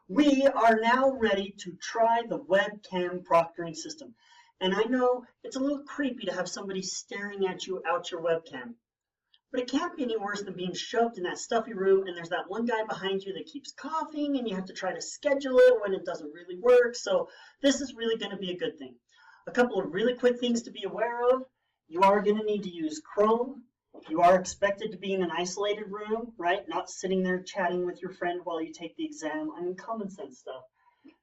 We are now ready to try the webcam proctoring system. And I know it's a little creepy to have somebody staring at you out your webcam, but it can't be any worse than being shoved in that stuffy room and there's that one guy behind you that keeps coughing and you have to try to schedule it when it doesn't really work. So this is really going to be a good thing. A couple of really quick things to be aware of. You are going to need to use Chrome. You are expected to be in an isolated room, right? Not sitting there chatting with your friend while you take the exam. I mean, common sense stuff.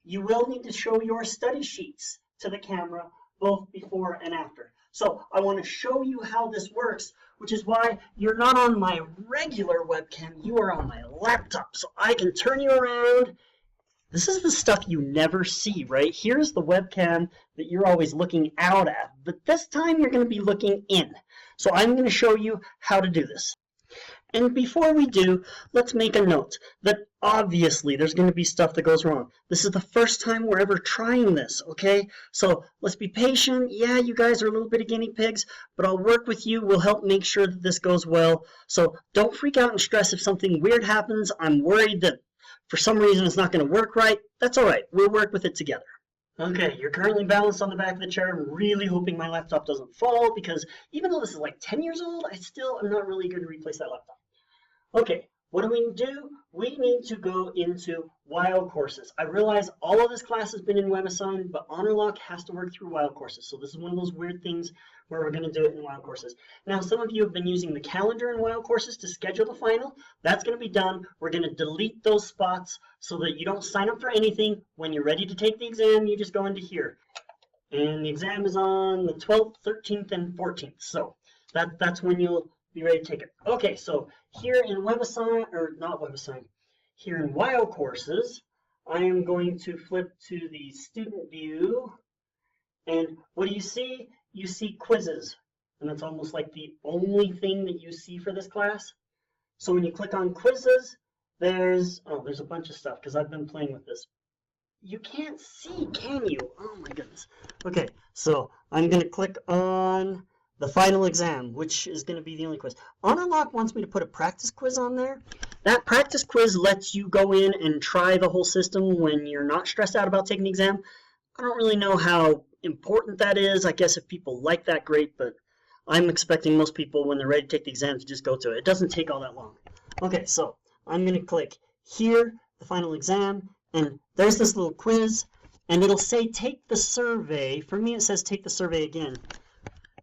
You will need to show your study sheets to the camera both before and after. So I want to show you how this works, which is why you're not on my regular webcam. You are on my laptop, so I can turn you around. This is the stuff you never see, right? Here's the webcam that you're always looking out at, but this time you're going to be looking in. So I'm going to show you how to do this. And before we do, let's make a note that obviously there's going to be stuff that goes wrong. This is the first time we're ever trying this, okay? So let's be patient. Yeah, you guys are a little bit of guinea pigs, but I'll work with you. We'll help make sure that this goes well. So don't freak out and stress if something weird happens. I'm worried that for some reason it's not going to work right. That's all right. We'll work with it together. Okay, you're currently balanced on the back of the chair. I'm really hoping my laptop doesn't fall because even though this is like 10 years old, I still am not really going to replace that laptop. Okay, what do we do? We need to go into wild courses. I realize all of this class has been in WebAssign, but Honorlock has to work through wild courses. So this is one of those weird things where we're going to do it in wild courses. Now, some of you have been using the calendar in wild courses to schedule the final. That's going to be done. We're going to delete those spots so that you don't sign up for anything. When you're ready to take the exam, you just go into here. And the exam is on the 12th, 13th, and 14th. So that's when you'll be ready to take it. Okay, so here in WebAssign, or not WebAssign, here in Wild Courses, I am going to flip to the student view. And what do you see? You see quizzes. And that's almost like the only thing that you see for this class. So when you click on quizzes, there's a bunch of stuff because I've been playing with this. You can't see, can you? Oh my goodness. Okay, so I'm going to click on the final exam, which is going to be the only quiz. Honorlock wants me to put a practice quiz on there. That practice quiz lets you go in and try the whole system when you're not stressed out about taking the exam. I don't really know how important that is. I guess if people like that, great, but I'm expecting most people, when they're ready to take the exam, to just go to it. It doesn't take all that long. Okay, so I'm going to click here, the final exam, and there's this little quiz, and it'll say take the survey. For me, it says take the survey again,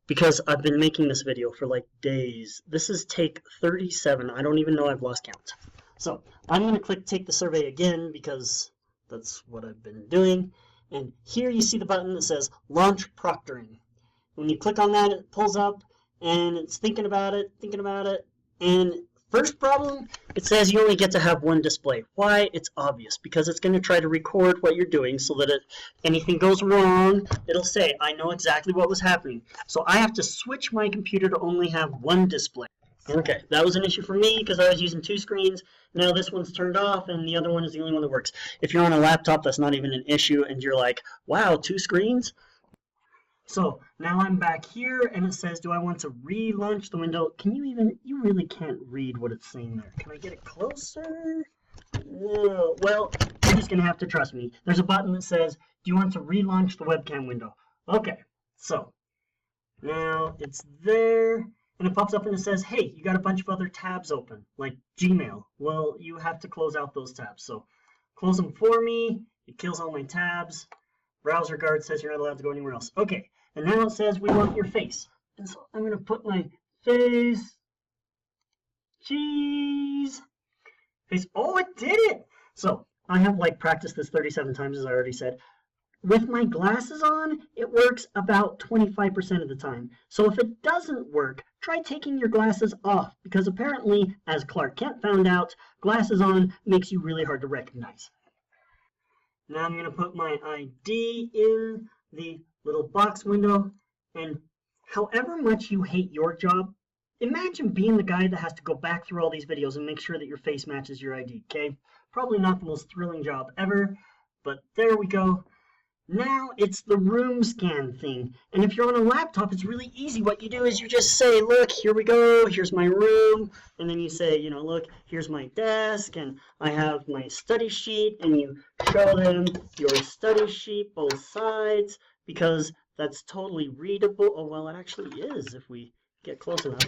because I've been making this video for like days. This is take 37. I don't even know, I've lost count. So I'm going to click take the survey again because that's what I've been doing. And here you see the button that says launch proctoring. When you click on that, it pulls up and it's thinking about it. And first problem, it says you only get to have one display. Why? It's obvious, because it's going to try to record what you're doing so that if anything goes wrong, it'll say, I know exactly what was happening. So I have to switch my computer to only have one display. Okay, that was an issue for me because I was using two screens. Now this one's turned off and the other one is the only one that works. If you're on a laptop, that's not even an issue and you're like, wow, two screens? So now I'm back here and it says, do I want to relaunch the window? Can you even, you really can't read what it's saying there. Can I get it closer? No. Well, you're just going to have to trust me. There's a button that says, do you want to relaunch the webcam window? Okay, so now it's there. And it pops up and it says, hey, you got a bunch of other tabs open, like Gmail. Well, you have to close out those tabs. So close them for me. It kills all my tabs. Browser guard says you're not allowed to go anywhere else. Okay, and now it says we want your face. And so I'm going to put my face. Cheese. Face. Oh, it did it. So I have like practiced this 37 times, as I already said. With my glasses on, it works about 25% of the time. So if it doesn't work, try taking your glasses off, because apparently, as Clark Kent found out, glasses on makes you really hard to recognize. Now I'm going to put my ID in the little box window, and however much you hate your job, imagine being the guy that has to go back through all these videos and make sure that your face matches your ID, okay? Probably not the most thrilling job ever, but there we go. Now it's the room scan thing. And if you're on a laptop, it's really easy. What you do is you just say, look, here we go, here's my room. And then you say, look, here's my desk, and I have my study sheet, and you show them your study sheet, both sides, because that's totally readable. Oh, well, it actually is if we get close enough.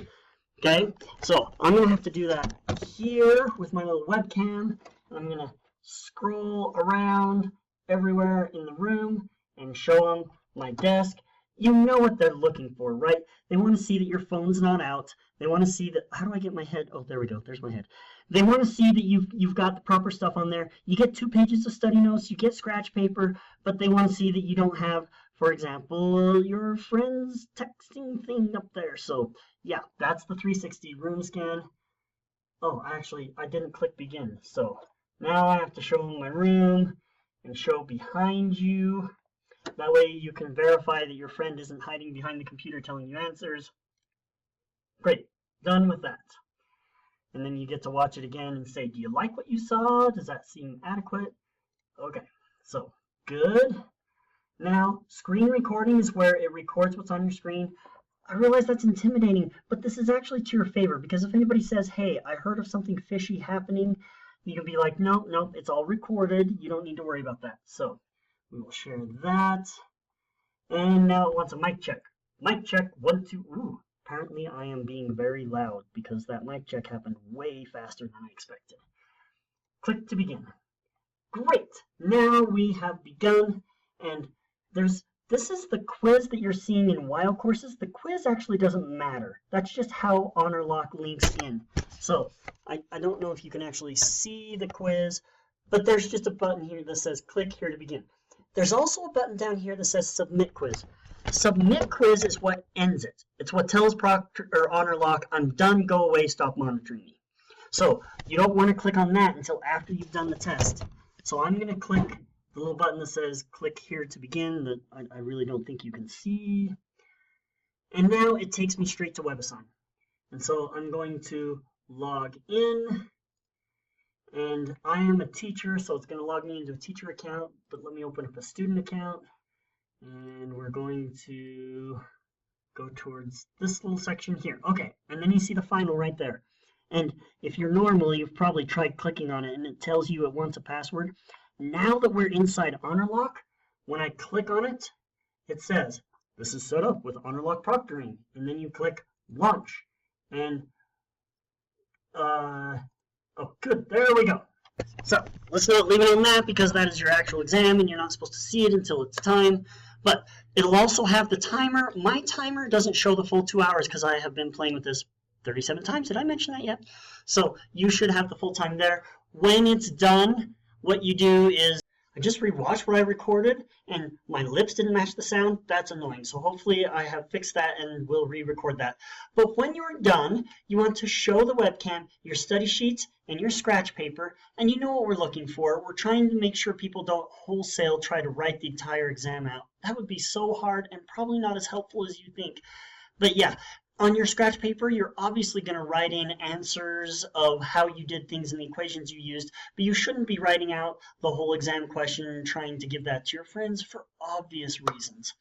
Okay, so I'm going to have to do that here with my little webcam. I'm going to scroll around everywhere in the room and show them my desk. You know what they're looking for, right? They want to see that your phone's not out. They want to see that, how do I get my head? Oh, there we go. There's my head. They want to see that you've got the proper stuff on there. You get 2 pages of study notes, you get scratch paper, but they want to see that you don't have, for example, your friend's texting thing up there. So yeah, that's the 360 room scan. Oh, actually, I didn't click begin. So now I have to show them my room and show behind you. That way you can verify that your friend isn't hiding behind the computer telling you answers. Great, done with that. And then you get to watch it again and say, do you like what you saw? Does that seem adequate? Okay, so good. Now, screen recording is where it records what's on your screen. I realize that's intimidating, but this is actually to your favor, because if anybody says, hey, I heard of something fishy happening, you can be like, nope, nope, it's all recorded. You don't need to worry about that. So we will share that. And now it wants a mic check. Mic check, 1, 2. Ooh, apparently I am being very loud because that mic check happened way faster than I expected. Click to begin. Great. Now we have begun, and this is the quiz that you're seeing in WILE courses. The quiz actually doesn't matter. That's just how Honorlock links in. So I don't know if you can actually see the quiz, but there's just a button here that says click here to begin. There's also a button down here that says submit quiz. Submit quiz is what ends it. It's what tells Proctor or Honorlock, I'm done, go away, stop monitoring me. So you don't want to click on that until after you've done the test. So I'm going to click the little button that says click here to begin that I really don't think you can see. And now it takes me straight to WebAssign. And so I'm going to log in. And I am a teacher, so it's going to log me into a teacher account. But let me open up a student account. And we're going to go towards this little section here. Okay, and then you see the final right there. And if you're normal, you've probably tried clicking on it, and it tells you it wants a password. Now that we're inside Honorlock, when I click on it, it says, this is set up with Honorlock Proctoring. And then you click Launch. And, oh, good, there we go. So let's not leave it on that because that is your actual exam and you're not supposed to see it until it's time. But it'll also have the timer. My timer doesn't show the full 2 hours because I have been playing with this 37 times. Did I mention that yet? So you should have the full time there. When it's done, what you do is, I just rewatched what I recorded and my lips didn't match the sound. That's annoying. So hopefully I have fixed that and will re-record that. But when you're done, you want to show the webcam your study sheets and your scratch paper, and you know what we're looking for. We're trying to make sure people don't wholesale try to write the entire exam out. That would be so hard and probably not as helpful as you think. But yeah, on your scratch paper, you're obviously going to write in answers of how you did things and the equations you used, but you shouldn't be writing out the whole exam question and trying to give that to your friends for obvious reasons.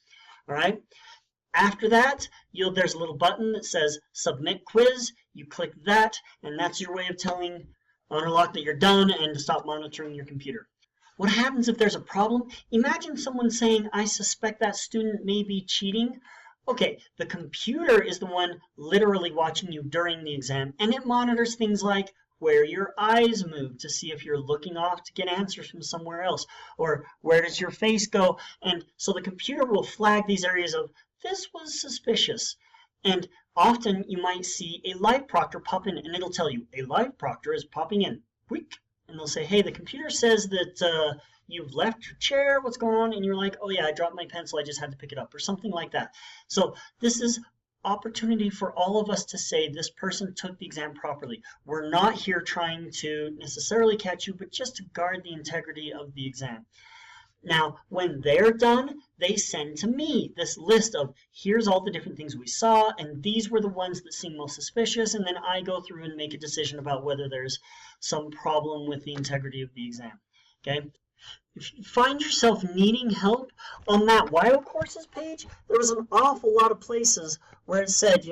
All right? After that, there's a little button that says Submit Quiz. You click that, and that's your way of telling Honorlock that you're done and to stop monitoring your computer. What happens if there's a problem? Imagine someone saying, I suspect that student may be cheating. Okay, the computer is the one literally watching you during the exam, and it monitors things like where your eyes move to see if you're looking off to get answers from somewhere else, or where does your face go. And so the computer will flag these areas of, this was suspicious. And often you might see a live proctor pop in, and it'll tell you, a live proctor is popping in. Quick. And they'll say, hey, the computer says that you've left your chair, what's going on? And you're like, oh yeah, I dropped my pencil, I just had to pick it up, or something like that. So this is opportunity for all of us to say this person took the exam properly. We're not here trying to necessarily catch you, but just to guard the integrity of the exam. Now, when they're done, they send to me this list of, here's all the different things we saw, and these were the ones that seem most suspicious, and then I go through and make a decision about whether there's some problem with the integrity of the exam. Okay? If you find yourself needing help, on that WIO courses page, there was an awful lot of places where it said,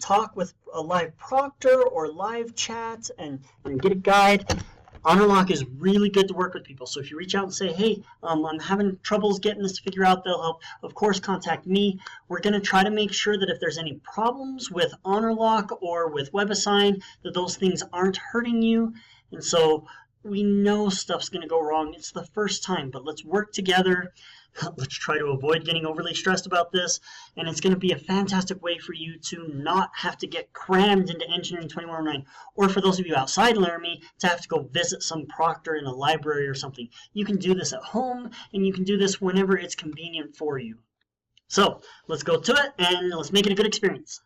talk with a live proctor or live chat and get a guide. Honorlock is really good to work with people. So if you reach out and say, hey, I'm having troubles getting this to figure out, they'll help. Of course, contact me. We're going to try to make sure that if there's any problems with Honorlock or with WebAssign, that those things aren't hurting you. And so we know stuff's going to go wrong. It's the first time, but let's work together. Let's try to avoid getting overly stressed about this, and it's going to be a fantastic way for you to not have to get crammed into Engineering 2109, or for those of you outside Laramie, to have to go visit some proctor in a library or something. You can do this at home, and you can do this whenever it's convenient for you. So let's go to it, and let's make it a good experience.